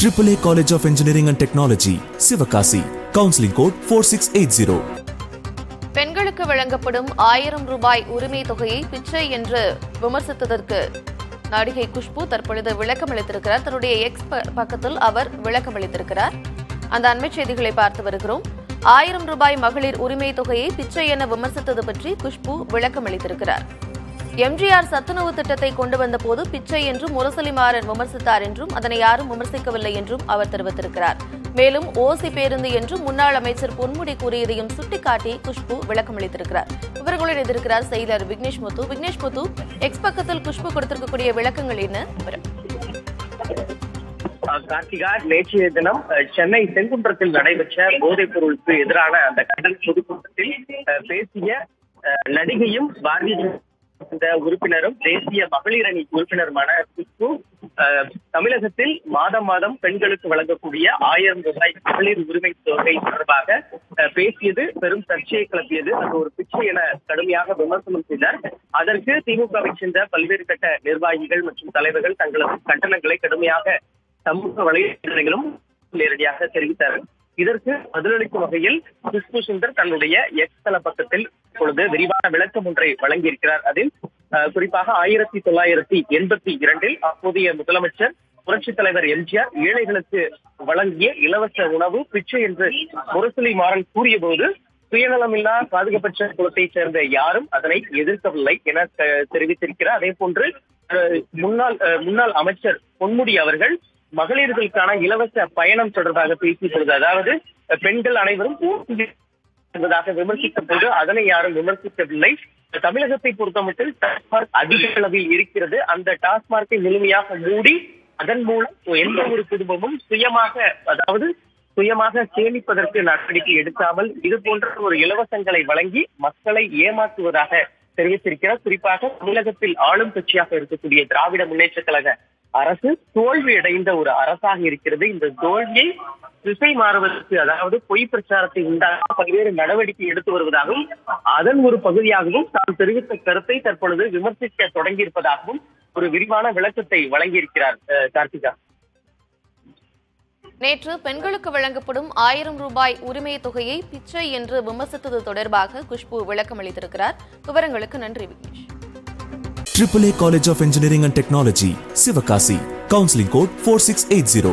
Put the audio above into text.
AAA College of Engineering and Technology, Sivakasi. Counseling code 4680. பெண்களுக்கு வழங்கப்படும் 1000 ரூபாய் உரிமை தொகையை பிச்சை என்று விமர்சித்ததற்கு நடிகை குஷ்பு தற்பொழுது விளக்கமளித்திருக்கிறார். தன்னுடைய எக்ஸ் பக்கத்தில் அவர் விளக்கமளித்திருக்கிறார். அந்த அண்மை செய்திகளை பார்த்து வருகிறோம். 1000 ரூபாய் மகளிர் உரிமை தொகையை பிச்சை என விமர்சித்தது பற்றி குஷ்பு விளக்கமளித்திருக்கிறார். எம்ஜிஆர் சத்துணவு திட்டத்தை கொண்டு வந்த போது பிச்சை என்றும் முரசொலி மாறன் விமர்சித்தார் என்றும் அதனை யாரும் விமர்சிக்கவில்லை என்றும் அவர் தெரிவித்திருக்கிறார். மேலும் ஓசி பேருந்து என்றும் முன்னாள் அமைச்சர் பொன்முடி கூறியதையும் சுட்டிக்காட்டி குஷ்பு விளக்கமளித்திருக்கிறார். விவரங்களுடன் இணைந்திருக்கிறார் செயலர் விக்னேஷ் முத்து. விக்னேஷ் முத்து, எக்ஸ் பக்கத்தில் குஷ்பு கொடுத்திருக்கக்கூடிய விளக்கங்கள் என்ன? கார்த்திகா, நேற்றைய தினம் சென்னை செங்குன்றத்தில் நடைபெற்ற போதைப் பொருளுக்கு எதிரான அந்த கண்டன பொதுக்கூட்டத்தில் பேசிய நடிகையும் பாரதிய ஜனதா உறுப்பினரும் தேசிய மகளிர் அணி உறுப்பினருமான குஷ்பு தமிழகத்தில் மாதம் மாதம் பெண்களுக்கு வழங்கக்கூடிய 1000 ரூபாய் மகளிர் உரிமை தொகை தொடர்பாக பேசியது பெரும் சர்ச்சையை கிளப்பியது. அது ஒரு பிச்சை என கடுமையாக விமர்சனம் செய்தார். அதற்கு திமுகவை சேர்ந்த பல்வேறு கட்ட நிர்வாகிகள் மற்றும் தலைவர்கள் தங்களது கண்டனங்களை கடுமையாக சமூக வலைதளங்களும் நேரடியாக தெரிவித்தார்கள். இதற்கு பதிலளிக்கும் வகையில் குஷ்பு சுந்தர் தன்னுடைய எக்ஸ் தள பக்கத்தில் இப்பொழுது விரிவான விளக்கம் ஒன்றை வழங்கியிருக்கிறார். அதில் குறிப்பாக 1982 அப்போதைய முதலமைச்சர் புரட்சித் தலைவர் எம்ஜிஆர் ஏழைகளுக்கு வழங்கிய இலவச உணவு பிச்சை என்று முரசொலி மாறன் கூறிய போது சுயநலமில்லா பாதுகாப்பற்ற குலத்தை சேர்ந்த யாரும் அதனை எதிர்க்கவில்லை என தெரிவித்திருக்கிறார். அதே போன்று முன்னாள் அமைச்சர் பொன்முடி அவர்கள் மகளிர்களுக்கான இலவச பயணம் தொடர்பாக பேசிய பொழுது, அதாவது பெண்கள் அனைவரும் என்பதாக விமர்சித்த போது அதனை யாரும் விமர்சிக்கவில்லை. தமிழகத்தை பொறுத்தமட்டில் டாஸ்மார்க் அதிக அளவில் இருக்கிறது. அந்த டாஸ்மார்க்கை முழுமையாக மூடி அதன் மூலம் எந்த ஒரு குடும்பமும் சுயமாக சேமிப்பதற்கு நடவடிக்கை எடுக்காமல் இது போன்ற ஒரு இலவசங்களை வழங்கி மக்களை ஏமாற்றுவதாக தெரிவித்திருக்கிறார். குறிப்பாக தமிழகத்தில் ஆளும் கட்சியாக இருக்கக்கூடிய திராவிட முன்னேற்ற கழக அரசு தோல்வி அடைந்த ஒரு அரசாக இருக்கிறது. இந்த தோல்வியை திசை மாறுவதற்கு, அதாவது பொய் பிரச்சாரத்தை உண்டாக பல்வேறு நடவடிக்கை எடுத்து வருவதாகவும் அதன் ஒரு பகுதியாகவும் தான் தெரிவித்த கருத்தை தற்பொழுது விமர்சிக்க தொடங்கியிருப்பதாகவும் ஒரு விரிவான விளக்கத்தை வழங்கியிருக்கிறார். கார்த்திகா, நேற்று பெண்களுக்கு வழங்கப்படும் 1000 ரூபாய் உரிமை தொகையை பிச்சை என்று விமர்சித்தது தொடர்பாக குஷ்பு விளக்கம் அளித்திருக்கிறார். விவரங்களுக்கு நன்றி Vignesh. AAA College of Engineering and Technology, Sivakasi. Counseling code 4680.